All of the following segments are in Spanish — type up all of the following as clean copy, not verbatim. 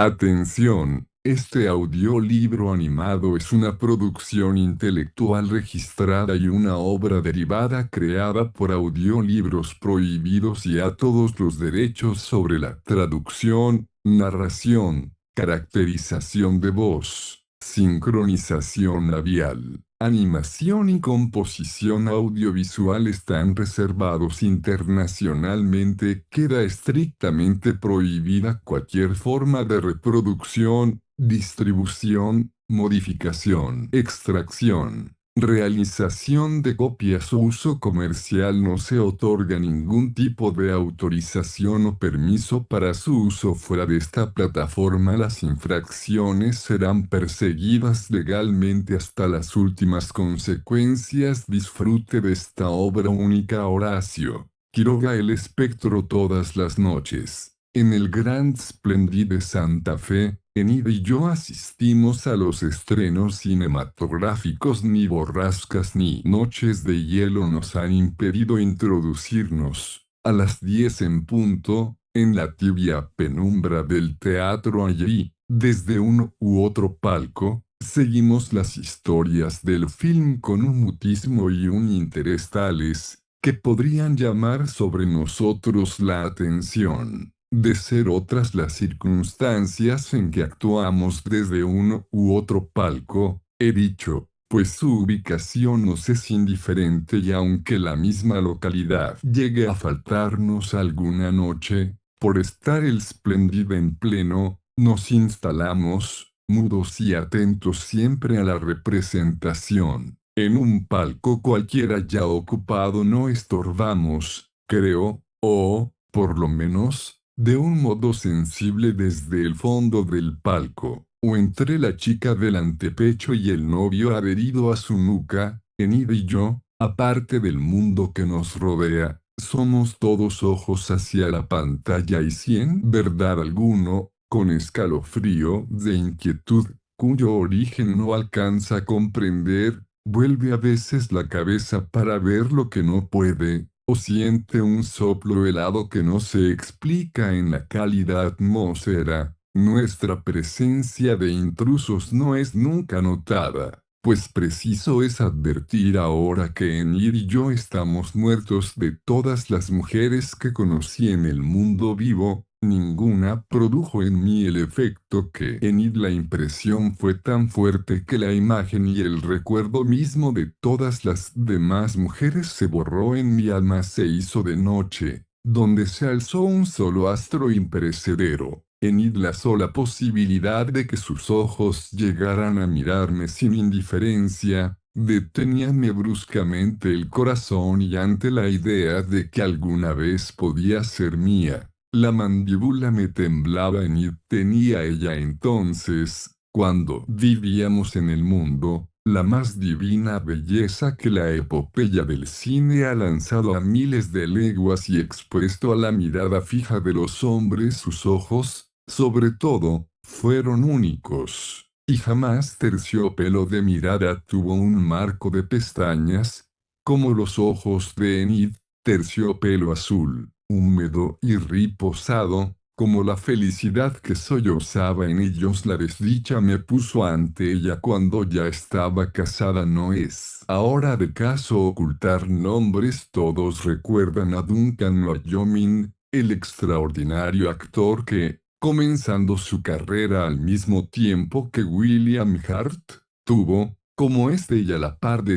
Atención, este audiolibro animado es una producción intelectual registrada y una obra derivada creada por Audiolibros Prohibidos y a todos los derechos sobre la traducción, narración, caracterización de voz, sincronización labial, animación y composición audiovisual están reservados internacionalmente. Queda estrictamente prohibida cualquier forma de reproducción, distribución, modificación, extracción, realización de copias o uso comercial. No se otorga ningún tipo de autorización o permiso para su uso fuera de esta plataforma. Las infracciones serán perseguidas legalmente hasta las últimas consecuencias. Disfrute de esta obra única. Horacio Quiroga. El Espectro. Todas las noches, en el Grand Splendid de Santa Fe, Enid y yo asistimos a los estrenos cinematográficos. Ni borrascas ni noches de hielo nos han impedido introducirnos, a las 10 en punto, en la tibia penumbra del teatro. Allí, desde uno u otro palco, seguimos las historias del film con un mutismo y un interés tales, que podrían llamar sobre nosotros la atención. De ser otras las circunstancias en que actuamos desde uno u otro palco, he dicho, pues su ubicación nos es indiferente, y aunque la misma localidad llegue a faltarnos alguna noche, por estar el Splendid en pleno, nos instalamos, mudos y atentos siempre a la representación. En un palco cualquiera ya ocupado no estorbamos, creo, o, por lo menos, de un modo sensible desde el fondo del palco, o entre la chica del antepecho y el novio adherido a su nuca. Enid y yo, aparte del mundo que nos rodea, somos todos ojos hacia la pantalla, y si en verdad alguno, con escalofrío de inquietud, cuyo origen no alcanza a comprender, vuelve a veces la cabeza para ver lo que no puede, o siente un soplo helado que no se explica en la cálida atmósfera, nuestra presencia de intrusos no es nunca notada, pues preciso es advertir ahora que Enid y yo estamos muertos. De todas las mujeres que conocí en el mundo vivo, ninguna produjo en mí el efecto que Enid. La impresión fue tan fuerte que la imagen y el recuerdo mismo de todas las demás mujeres se borró en mi alma. Se hizo de noche, donde se alzó un solo astro imperecedero. Enid. La sola posibilidad de que sus ojos llegaran a mirarme sin indiferencia, deteníame bruscamente el corazón, y ante la idea de que alguna vez podía ser mía, la mandíbula me temblaba. Enid. Tenía ella entonces, cuando vivíamos en el mundo, la más divina belleza que la epopeya del cine ha lanzado a miles de leguas y expuesto a la mirada fija de los hombres. Sus ojos, sobre todo, fueron únicos, y jamás terciopelo de mirada tuvo. Un marco de pestañas, como los ojos de Enid, terciopelo azul, húmedo y riposado, como la felicidad que sollozaba en ellos. La desdicha me puso ante ella cuando ya estaba casada. No es ahora de caso ocultar nombres. Todos recuerdan a Duncan Wyoming, el extraordinario actor que, comenzando su carrera al mismo tiempo que William Hart, tuvo, como y a la par de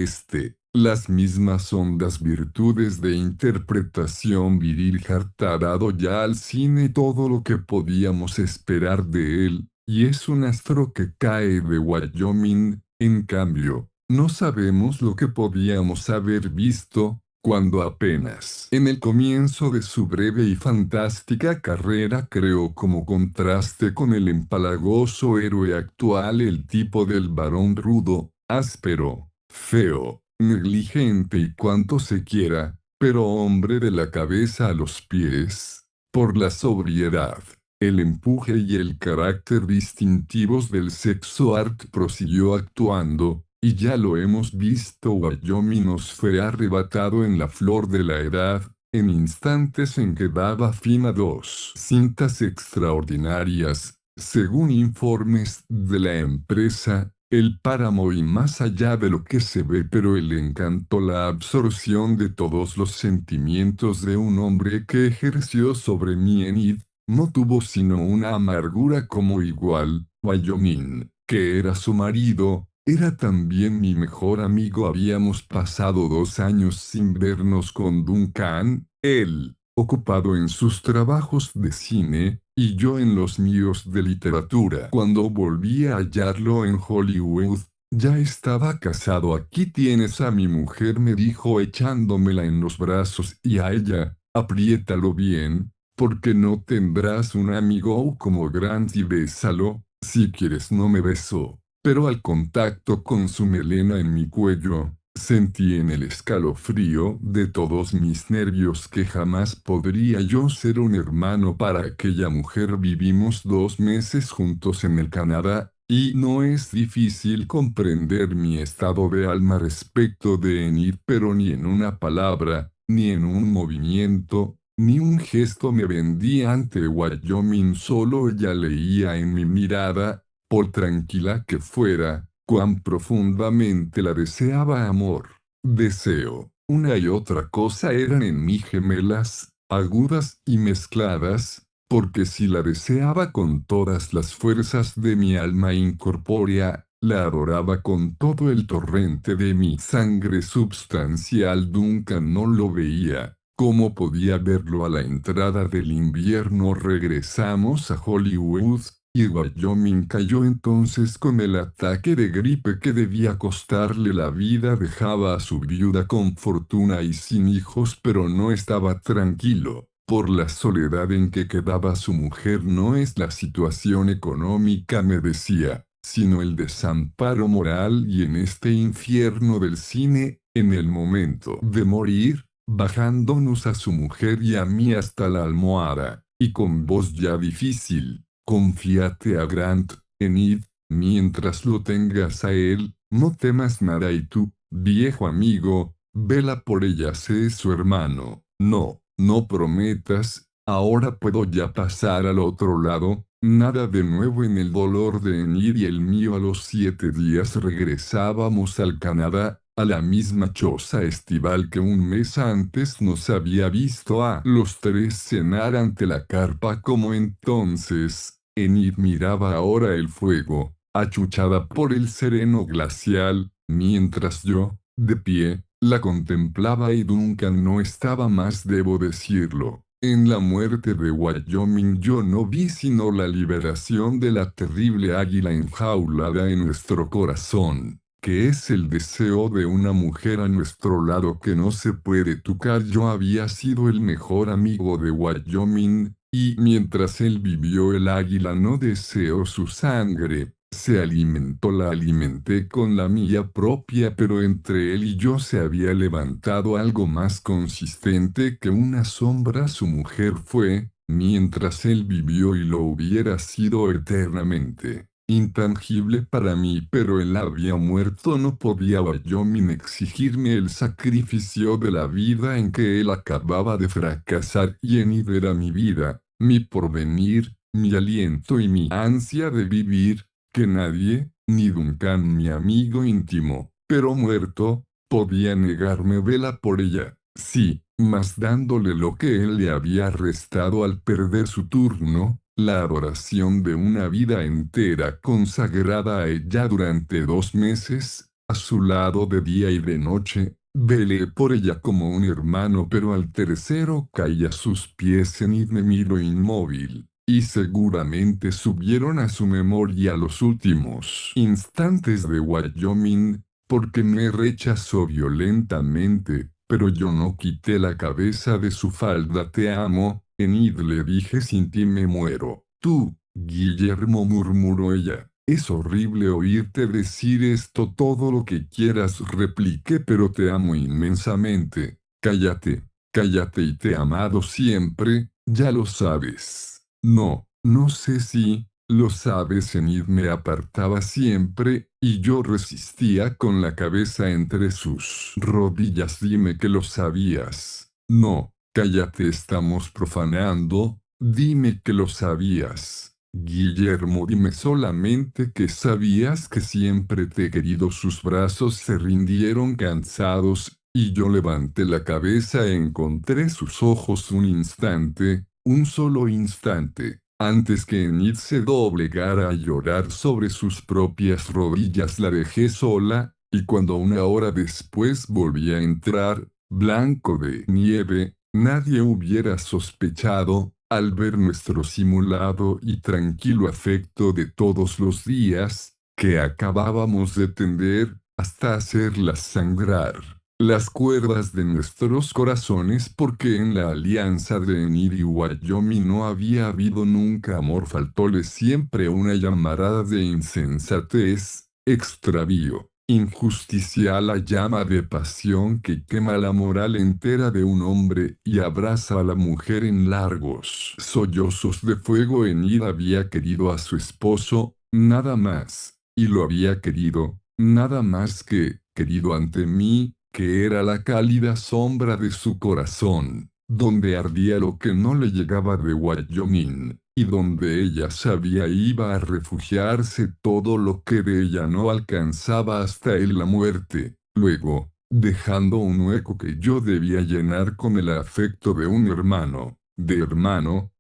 las mismas hondas virtudes de interpretación viril. Hart ha dado ya al cine todo lo que podíamos esperar de él, y es un astro que cae de Wyoming. En cambio, no sabemos lo que podíamos haber visto, cuando apenas en el comienzo de su breve y fantástica carrera creó, como contraste con el empalagoso héroe actual, el tipo del varón rudo, áspero, feo, negligente y cuanto se quiera, pero hombre de la cabeza a los pies, por la sobriedad, el empuje y el carácter distintivos del sexo. Art prosiguió actuando, y ya lo hemos visto. Wyoming nos fue arrebatado en la flor de la edad, en instantes en que daba fin a dos cintas extraordinarias, Según informes de la empresa, el páramo y más allá de lo que se ve, pero el encanto, la absorción de todos los sentimientos de un hombre que ejerció sobre mí en Id, no tuvo sino una amargura como igual. Wyoming, que era su marido, era también mi mejor amigo. Habíamos pasado 2 años sin vernos con Duncan, él, ocupado en sus trabajos de cine, y yo en los míos de literatura. Cuando volví a hallarlo en Hollywood, ya estaba casado. Aquí tienes a mi mujer, me dijo echándomela en los brazos, y a ella, apriétalo bien, porque no tendrás un amigo como Grant, y bésalo, si quieres. No me besó, pero al contacto con su melena en mi cuello, sentí en el escalofrío de todos mis nervios que jamás podría yo ser un hermano para aquella mujer. Vivimos 2 meses juntos en el Canadá, y no es difícil comprender mi estado de alma respecto de Enid, pero ni en una palabra, ni en un movimiento, ni un gesto me vendí ante Wyoming. Solo ella leía en mi mirada, por tranquila que fuera, cuán profundamente la deseaba. Amor, deseo, una y otra cosa eran en mí gemelas, agudas y mezcladas, porque si la deseaba con todas las fuerzas de mi alma incorpórea, la adoraba con todo el torrente de mi sangre substancial. Duncan no lo veía. ¿Cómo podía verlo? A la entrada del invierno regresamos a Hollywood, y Wyoming cayó entonces con el ataque de gripe que debía costarle la vida. Dejaba a su viuda con fortuna y sin hijos, pero no estaba tranquilo, por la soledad en que quedaba su mujer. No es la situación económica, me decía, sino el desamparo moral. Y en este infierno del cine, en el momento de morir, bajándonos a su mujer y a mí hasta la almohada, y con voz ya difícil: confíate a Grant, Enid, mientras lo tengas a él, no temas nada, y tú, viejo amigo, vela por ella. Sé su hermano. No, no prometas. Ahora puedo ya pasar al otro lado. Nada de nuevo en el dolor de Enid y el mío. A los 7 días regresábamos al Canadá, a la misma choza estival que un mes antes nos había visto a los tres cenar ante la carpa. Como entonces, Enid miraba ahora el fuego, achuchada por el sereno glacial, mientras yo, de pie, la contemplaba. Y Duncan no estaba más, debo decirlo. En la muerte de Wyoming yo no vi sino la liberación de la terrible águila enjaulada en nuestro corazón, que es el deseo de una mujer a nuestro lado que no se puede tocar. Yo había sido el mejor amigo de Wyoming, y mientras él vivió, el águila no deseó su sangre, se alimentó. La alimenté con la mía propia, pero entre él y yo se había levantado algo más consistente que una sombra. Su mujer fue, mientras él vivió, y lo hubiera sido eternamente, intangible para mí, pero él había muerto. No podía Wyoming exigirme el sacrificio de la vida en que él acababa de fracasar, y Enid era mi vida, mi porvenir, mi aliento y mi ansia de vivir, que nadie, ni Duncan, mi amigo íntimo, pero muerto, podía negarme. Vela por ella, sí, mas dándole lo que él le había restado al perder su turno, la adoración de una vida entera consagrada a ella durante 2 meses, a su lado de día y de noche. Velé por ella como un hermano, pero al tercero caí a sus pies. Enid me miró inmóvil, y seguramente subieron a su memoria los últimos instantes de Wyoming, porque me rechazó violentamente, pero yo no quité la cabeza de su falda. Te amo, Enid, le dije. Sin ti me muero. Tú, Guillermo, murmuró ella. Es horrible oírte decir esto. Todo lo que quieras, repliqué, pero te amo inmensamente. Cállate, cállate, y te he amado siempre, ya lo sabes. No, no sé si lo sabes. Enid me apartaba siempre, y yo resistía con la cabeza entre sus rodillas. Dime que lo sabías. No, cállate, estamos profanando. Dime que lo sabías. Guillermo, dime solamente que sabías que siempre te he querido. Sus brazos se rindieron cansados, y yo levanté la cabeza e encontré sus ojos un instante, un solo instante. Antes que Enid se doblegara a llorar sobre sus propias rodillas, la dejé sola, y cuando una hora después volví a entrar, blanco de nieve, nadie hubiera sospechado, al ver nuestro simulado y tranquilo afecto de todos los días, que acabábamos de tender, hasta hacerlas sangrar las cuerdas de nuestros corazones, porque en la alianza de Enid y Wyoming no había habido nunca amor, faltóle siempre una llamarada de insensatez, extravío, injusticia, la llama de pasión que quema la moral entera de un hombre y abraza a la mujer en largos sollozos de fuego. Enid había querido a su esposo, nada más, y lo había querido, nada más que, querido ante mí, que era la cálida sombra de su corazón, donde ardía lo que no le llegaba de Wyoming, y donde ella sabía iba a refugiarse todo lo que de ella no alcanzaba hasta él la muerte. Luego, dejando un hueco que yo debía llenar con el afecto de un hermano,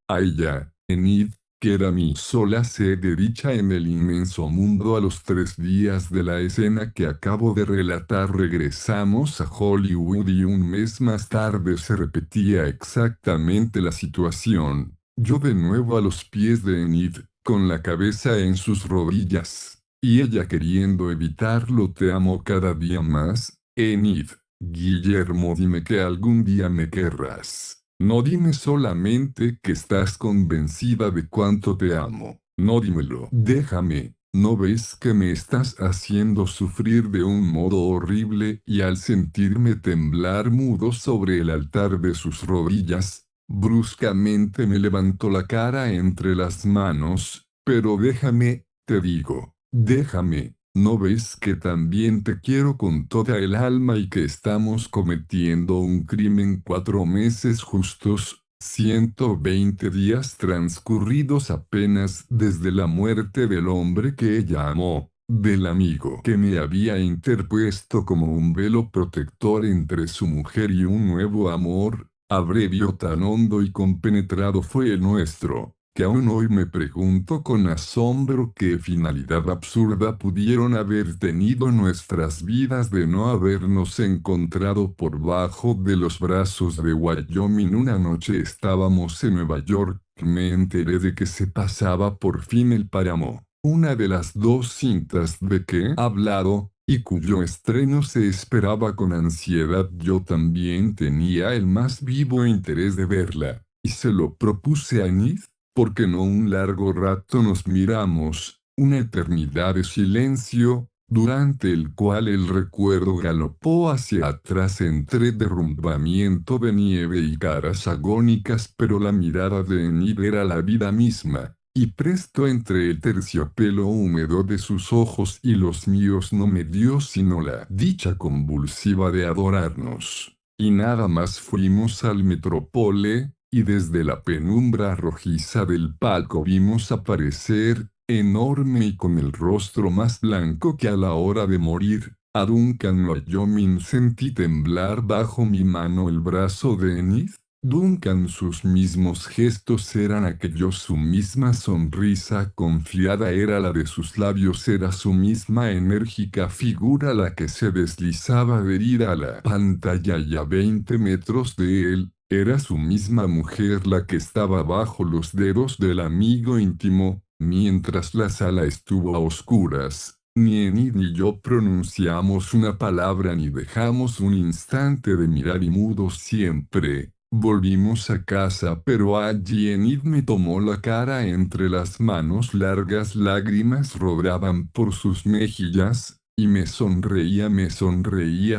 a ella, Enid, que era mi sola sed de dicha en el inmenso mundo. A los 3 días de la escena que acabo de relatar, regresamos a Hollywood y un mes más tarde se repetía exactamente la situación. Yo de nuevo a los pies de Enid, con la cabeza en sus rodillas, y ella queriendo evitarlo. Te amo cada día más, Enid. Guillermo, dime que algún día me querrás. No, dime solamente que estás convencida de cuánto te amo. No, dímelo. Déjame. ¿No ves que me estás haciendo sufrir de un modo horrible? Y al sentirme temblar mudo sobre el altar de sus rodillas, bruscamente me levantó la cara entre las manos. Pero déjame, te digo, déjame. ¿No ves que también te quiero con toda el alma y que estamos cometiendo un crimen? 4 meses justos, 120 días transcurridos apenas desde la muerte del hombre que ella amó, del amigo que me había interpuesto como un velo protector entre su mujer y un nuevo amor, abrevio tan hondo y compenetrado fue el nuestro, que aún hoy me pregunto con asombro qué finalidad absurda pudieron haber tenido nuestras vidas de no habernos encontrado por bajo de los brazos de Wyoming. Una noche estábamos en Nueva York, me enteré de que se pasaba por fin el Páramo, una de las 2 cintas de que he hablado, y cuyo estreno se esperaba con ansiedad. Yo también tenía el más vivo interés de verla, y se lo propuse a Enid, porque no un largo rato nos miramos, una eternidad de silencio, durante el cual el recuerdo galopó hacia atrás entre derrumbamiento de nieve y caras agónicas, pero la mirada de Enid era la vida misma, y presto entre el terciopelo húmedo de sus ojos y los míos no me dio sino la dicha convulsiva de adorarnos. Y nada más fuimos al Metropole, y desde la penumbra rojiza del palco vimos aparecer, enorme y con el rostro más blanco que a la hora de morir, a Duncan Wyoming. Sentí temblar bajo mi mano el brazo de Enid. Duncan, sus mismos gestos eran aquellos, su misma sonrisa confiada era la de sus labios, era su misma enérgica figura la que se deslizaba adherida a la pantalla, y a 20 metros de él, era su misma mujer la que estaba bajo los dedos del amigo íntimo. Mientras la sala estuvo a oscuras, ni Enid ni yo pronunciamos una palabra ni dejamos un instante de mirar, y mudos siempre. Volvimos a casa, pero allí Enid me tomó la cara entre las manos, largas lágrimas rodaban por sus mejillas, y me sonreía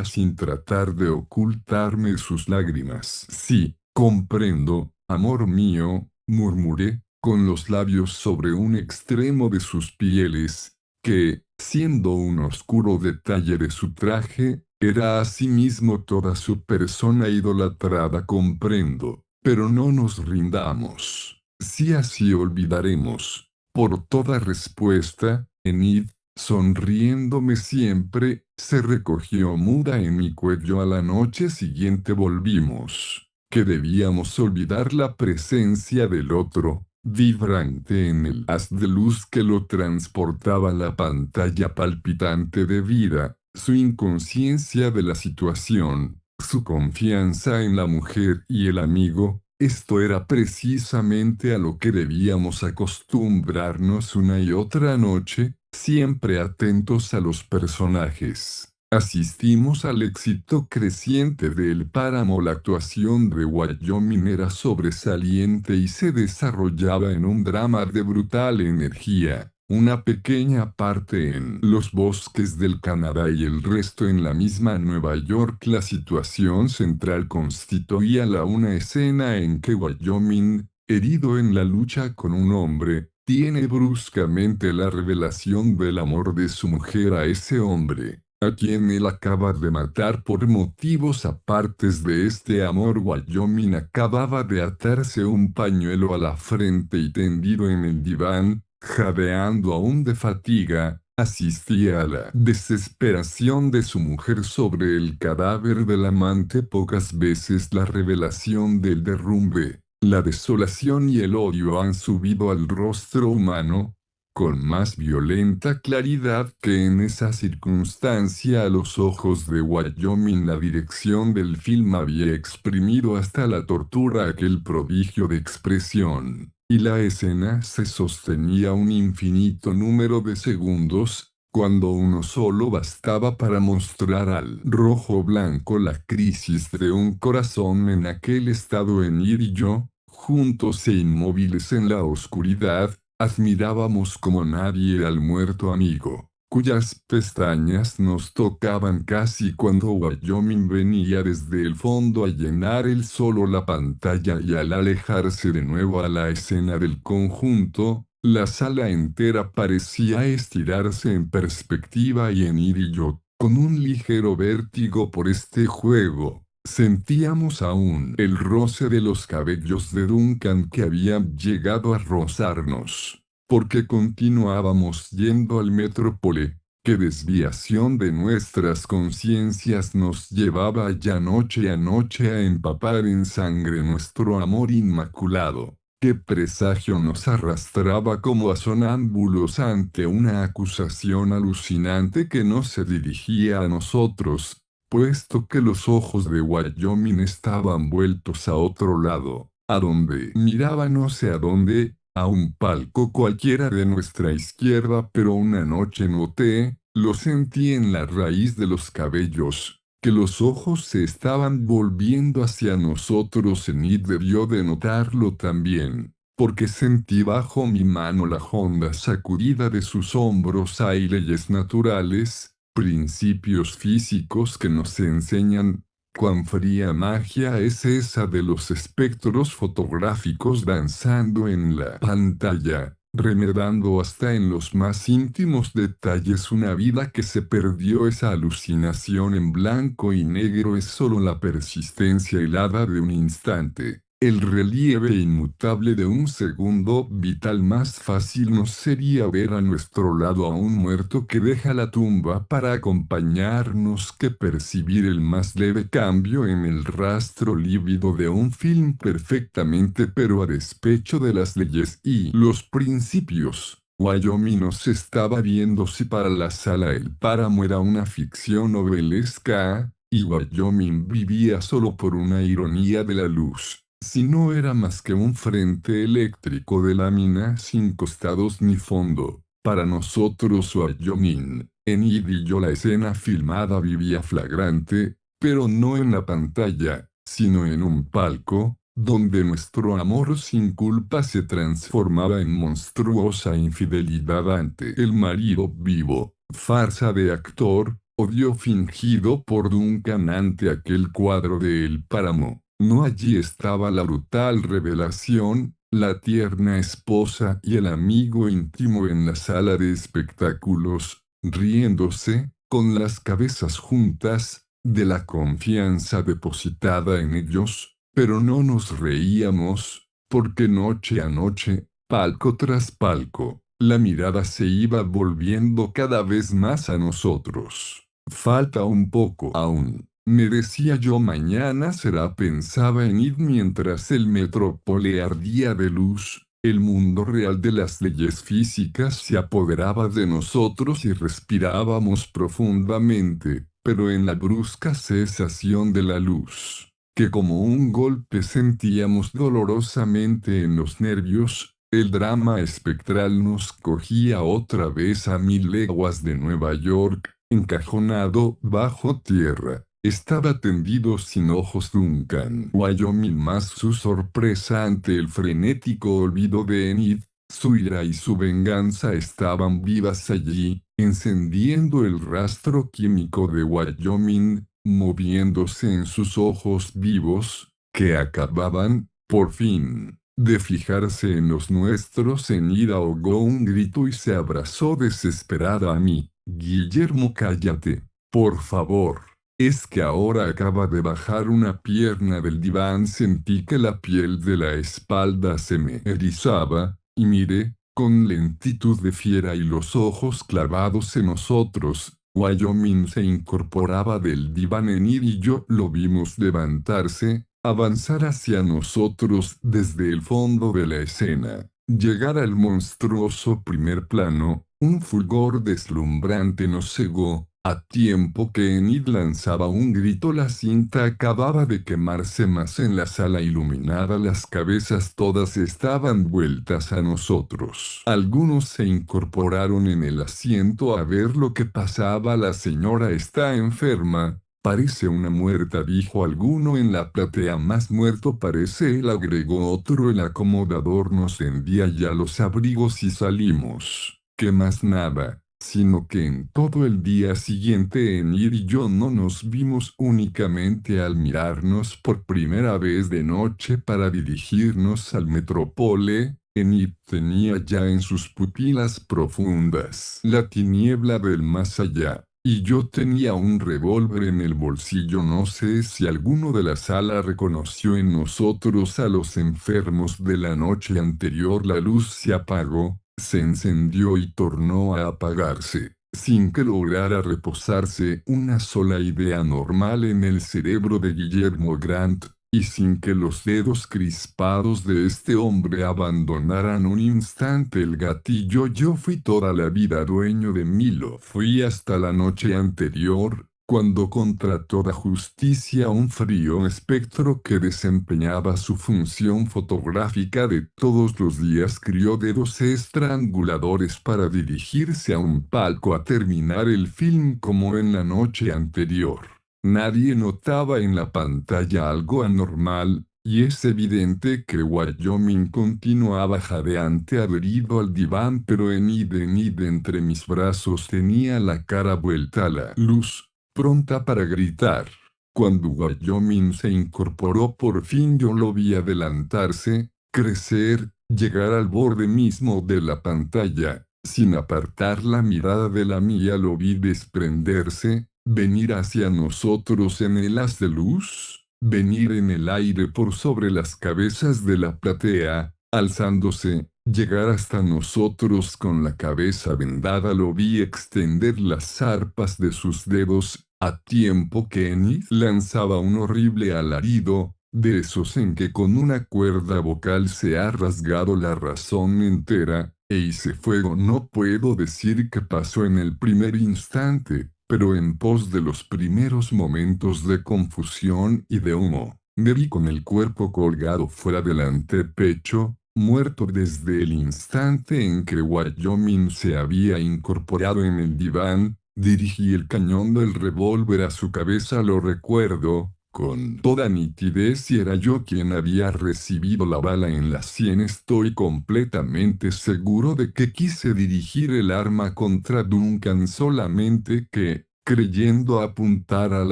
sin tratar de ocultarme sus lágrimas. Sí, comprendo, amor mío, murmuré, con los labios sobre un extremo de sus pieles, que, siendo un oscuro detalle de su traje, era asimismo toda su persona idolatrada. Comprendo, pero no nos rindamos. Si así olvidaremos Por toda respuesta, Enid, sonriéndome siempre, se recogió muda en mi cuello. A la noche siguiente volvimos, que debíamos olvidar la presencia del otro, vibrante en el haz de luz que lo transportaba a la pantalla palpitante de vida, su inconsciencia de la situación, su confianza en la mujer y el amigo. Esto era precisamente a lo que debíamos acostumbrarnos una y otra noche, siempre atentos a los personajes. Asistimos al éxito creciente del páramo. La actuación de Wyoming era sobresaliente y se desarrollaba en un drama de brutal energía. Una pequeña parte en los bosques del Canadá y el resto en la misma Nueva York. La situación central constituía una escena en que Wyoming, herido en la lucha con un hombre, tiene bruscamente la revelación del amor de su mujer a ese hombre, a quien él acaba de matar por motivos apartes de este amor. Wyoming acababa de atarse un pañuelo a la frente y tendido en el diván, jadeando aún de fatiga, asistía a la desesperación de su mujer sobre el cadáver del amante. Pocas veces la revelación del derrumbe, la desolación y el odio han subido al rostro humano con más violenta claridad que en esa circunstancia. A los ojos de Wyoming la dirección del film había exprimido hasta la tortura aquel prodigio de expresión, y la escena se sostenía un infinito número de segundos, cuando uno solo bastaba para mostrar al rojo blanco la crisis de un corazón en aquel estado. Enid y yo, juntos e inmóviles en la oscuridad, admirábamos como nadie al muerto amigo, cuyas pestañas nos tocaban casi cuando Wyoming venía desde el fondo a llenar él solo la pantalla, y al alejarse de nuevo a la escena del conjunto, la sala entera parecía estirarse en perspectiva. Y Enid y yo, con un ligero vértigo por este juego, sentíamos aún el roce de los cabellos de Duncan que habían llegado a rozarnos, porque continuábamos yendo al Metrópole. ¿Qué desviación de nuestras conciencias nos llevaba ya noche a noche a empapar en sangre nuestro amor inmaculado? ¿Qué presagio nos arrastraba como a sonámbulos ante una acusación alucinante que no se dirigía a nosotros, puesto que los ojos de Wyoming estaban vueltos a otro lado, a donde miraba no sé a dónde, a un palco cualquiera de nuestra izquierda? Pero una noche noté, lo sentí en la raíz de los cabellos, que los ojos se estaban volviendo hacia nosotros. Enid debió de notarlo también, porque sentí bajo mi mano la honda sacudida de sus hombros. Hay leyes naturales, principios físicos que nos enseñan cuán fría magia es esa de los espectros fotográficos danzando en la pantalla, remedando hasta en los más íntimos detalles una vida que se perdió. Esa alucinación en blanco y negro es solo la persistencia helada de un instante, el relieve inmutable de un segundo vital. Más fácil nos sería ver a nuestro lado a un muerto que deja la tumba para acompañarnos que percibir el más leve cambio en el rastro lívido de un film perfectamente, pero a despecho de las leyes y los principios. Wyoming nos estaba viendo. Si para la sala el páramo era una ficción novelesca, y Wyoming vivía solo por una ironía de la luz, si no era más que un frente eléctrico de lámina sin costados ni fondo, para nosotros Wyoming, Enid y yo, la escena filmada vivía flagrante, pero no en la pantalla, sino en un palco, donde nuestro amor sin culpa se transformaba en monstruosa infidelidad ante el marido vivo, farsa de actor, odio fingido por Duncan ante aquel cuadro de El Páramo. No, allí estaba la brutal revelación, la tierna esposa y el amigo íntimo en la sala de espectáculos, riéndose, con las cabezas juntas, de la confianza depositada en ellos. Pero no nos reíamos, porque noche a noche, palco tras palco, La mirada se iba volviendo cada vez más a nosotros. Falta un poco aún. Me decía yo, mañana será, pensaba Enid mientras el metrópole ardía de luz. El mundo real de las leyes físicas se apoderaba de nosotros y respirábamos profundamente, pero en la brusca cesación de la luz, que como un golpe sentíamos dolorosamente en los nervios, el drama espectral nos cogía otra vez a 1000 leguas de Nueva York, encajonado bajo tierra. Estaba tendido sin ojos Duncan, Wyoming, más su sorpresa ante el frenético olvido de Enid. Su ira y su venganza estaban vivas allí, encendiendo el rastro químico de Wyoming, moviéndose en sus ojos vivos, que acababan, por fin, de fijarse en los nuestros. Enid ahogó un grito y se abrazó desesperada a mí. Guillermo, cállate, por favor. Es que ahora acaba de bajar una pierna del diván. Sentí que la piel de la espalda se me erizaba, y miré, con lentitud de fiera y los ojos clavados en nosotros. Wyoming se incorporaba del diván. Enid y yo lo vimos levantarse, avanzar hacia nosotros desde el fondo de la escena, llegar al monstruoso primer plano. Un fulgor deslumbrante nos cegó. A tiempo que Enid lanzaba un grito, la cinta acababa de quemarse más en la sala iluminada. Las cabezas todas estaban vueltas a nosotros. Algunos se incorporaron en el asiento a ver lo que pasaba. La señora está enferma. Parece una muerta, dijo alguno en la platea. Más muerto parece él, agregó otro. El acomodador nos tendía ya los abrigos y salimos. ¿Qué más? Nada. Sino que en todo el día siguiente Enid y yo no nos vimos, únicamente al mirarnos por primera vez de noche para dirigirnos al metrópole. Enid tenía ya en sus pupilas profundas la tiniebla del más allá, y yo tenía un revólver en el bolsillo. No sé si alguno de la sala reconoció en nosotros a los enfermos de la noche anterior. La luz se apagó, se encendió y tornó a apagarse, sin que lograra reposarse una sola idea normal en el cerebro de Guillermo Grant, y sin que los dedos crispados de este hombre abandonaran un instante el gatillo. Yo fui toda la vida dueño de mí. Lo fui hasta la noche anterior, cuando contra toda justicia un frío espectro que desempeñaba su función fotográfica de todos los días crió dedos estranguladores para dirigirse a un palco a terminar el film como en la noche anterior. Nadie notaba en la pantalla algo anormal, y es evidente que Wyoming continuaba jadeante adherido al diván, pero Enid entre mis brazos tenía la cara vuelta a la luz, pronta para gritar. Cuando Wyoming se incorporó por fin, yo lo vi adelantarse, crecer, llegar al borde mismo de la pantalla. Sin apartar la mirada de la mía lo vi desprenderse, venir hacia nosotros en el haz de luz, venir en el aire por sobre las cabezas de la platea, alzándose, llegar hasta nosotros con la cabeza vendada. Lo vi extender las zarpas de sus dedos, a tiempo que Enid lanzaba un horrible alarido, de esos en que con una cuerda vocal se ha rasgado la razón entera, e hice fuego. No puedo decir qué pasó en el primer instante, pero en pos de los primeros momentos de confusión y de humo, me vi con el cuerpo colgado fuera del antepecho, muerto desde el instante en que Wyoming se había incorporado en el diván. Dirigí el cañón del revólver a su cabeza. Lo recuerdo con toda nitidez, y era yo quien había recibido la bala en la sien. Estoy completamente seguro de que quise dirigir el arma contra Duncan, solamente que, creyendo apuntar al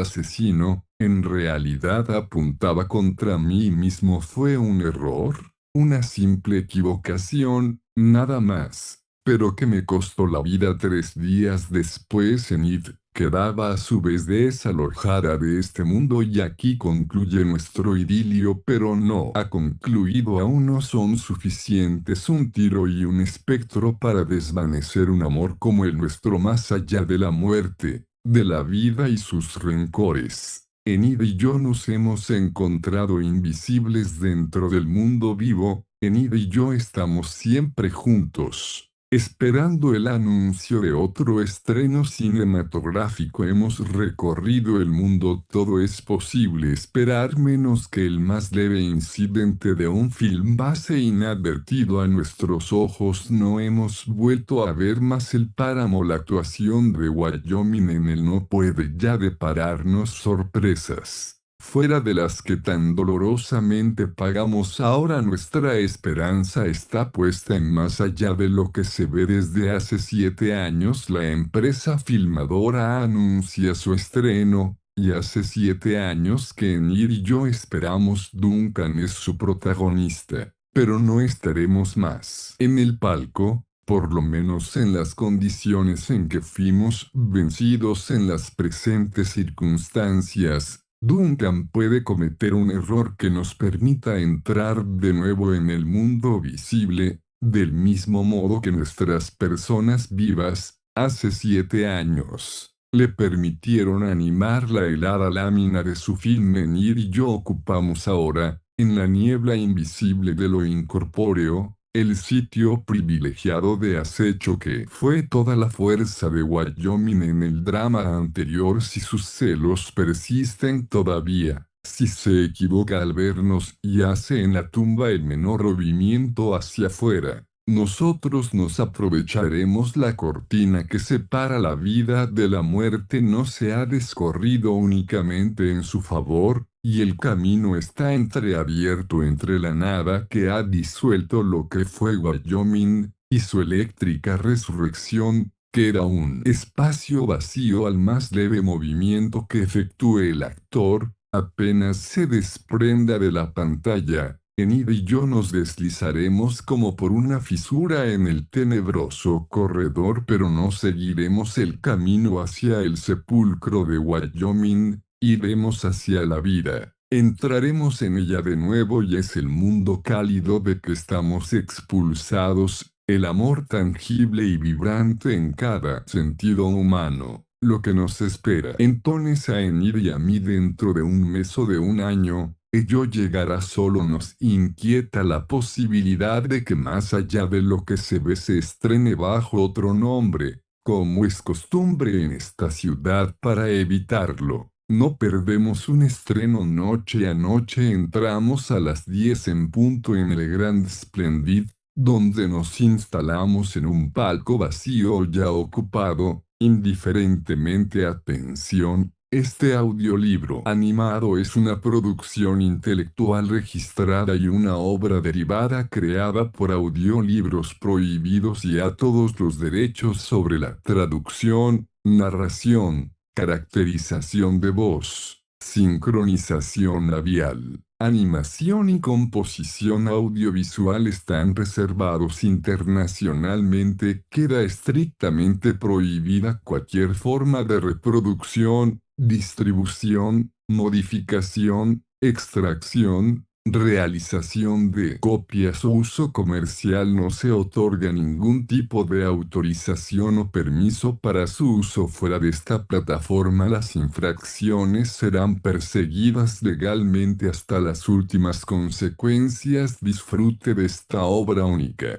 asesino, en realidad apuntaba contra mí mismo. Fue un error, una simple equivocación, nada más, pero que me costó la vida 3 días después. Enid, quedaba a su vez desalojada de este mundo y aquí concluye nuestro idilio, pero no ha concluido. Aún no son suficientes un tiro y un espectro para desvanecer un amor como el nuestro más allá de la muerte, de la vida y sus rencores. Enid y yo nos hemos encontrado invisibles dentro del mundo vivo. Enid y yo estamos siempre juntos. Esperando el anuncio de otro estreno cinematográfico. Hemos recorrido el mundo, todo es posible esperar menos que el más leve incidente de un film pase inadvertido a nuestros ojos. No hemos vuelto a ver más el páramo. La actuación de Wyoming en él no puede ya depararnos sorpresas fuera de las que tan dolorosamente pagamos. Ahora nuestra esperanza está puesta en más allá de lo que se ve. Desde hace 7 años la empresa filmadora anuncia su estreno, y hace 7 años que Enid y yo esperamos. Duncan es su protagonista, pero no estaremos más en el palco, por lo menos en las condiciones en que fuimos vencidos en las presentes circunstancias. Duncan puede cometer un error que nos permita entrar de nuevo en el mundo visible, del mismo modo que nuestras personas vivas, hace 7 años, le permitieron animar la helada lámina de su film. Enid y yo ocupamos ahora, en la niebla invisible de lo incorpóreo, el sitio privilegiado de acecho que fue toda la fuerza de Wyoming en el drama anterior. Si sus celos persisten todavía, si se equivoca al vernos y hace en la tumba el menor movimiento hacia afuera, nosotros nos aprovecharemos. La cortina que separa la vida de la muerte no se ha descorrido únicamente en su favor, y el camino está entreabierto entre la nada que ha disuelto lo que fue Wyoming, y su eléctrica resurrección. Queda un espacio vacío al más leve movimiento que efectúe el actor, apenas se desprenda de la pantalla. Enid y yo nos deslizaremos como por una fisura en el tenebroso corredor, pero no seguiremos el camino hacia el sepulcro de Wyoming. Iremos hacia la vida, entraremos en ella de nuevo, y es el mundo cálido de que estamos expulsados, el amor tangible y vibrante en cada sentido humano, lo que nos espera. Entonces a Enid y a mí dentro de un mes o de un año, ello llegará. Solo nos inquieta la posibilidad de que más allá de lo que se ve se estrene bajo otro nombre, como es costumbre en esta ciudad. Para evitarlo, no perdemos un estreno noche a noche. Entramos a las 10 en punto en el Grand Splendid, donde nos instalamos en un palco vacío ya ocupado, indiferentemente. Atención, este audiolibro animado es una producción intelectual registrada y una obra derivada creada por Audiolibros Prohibidos, y a todos los derechos sobre la traducción, narración, caracterización de voz, sincronización labial, animación y composición audiovisual están reservados internacionalmente. Queda estrictamente prohibida cualquier forma de reproducción, distribución, modificación, extracción, realización de copias o uso comercial. No se otorga ningún tipo de autorización o permiso para su uso fuera de esta plataforma. Las infracciones serán perseguidas legalmente hasta las últimas consecuencias. Disfrute de esta obra única.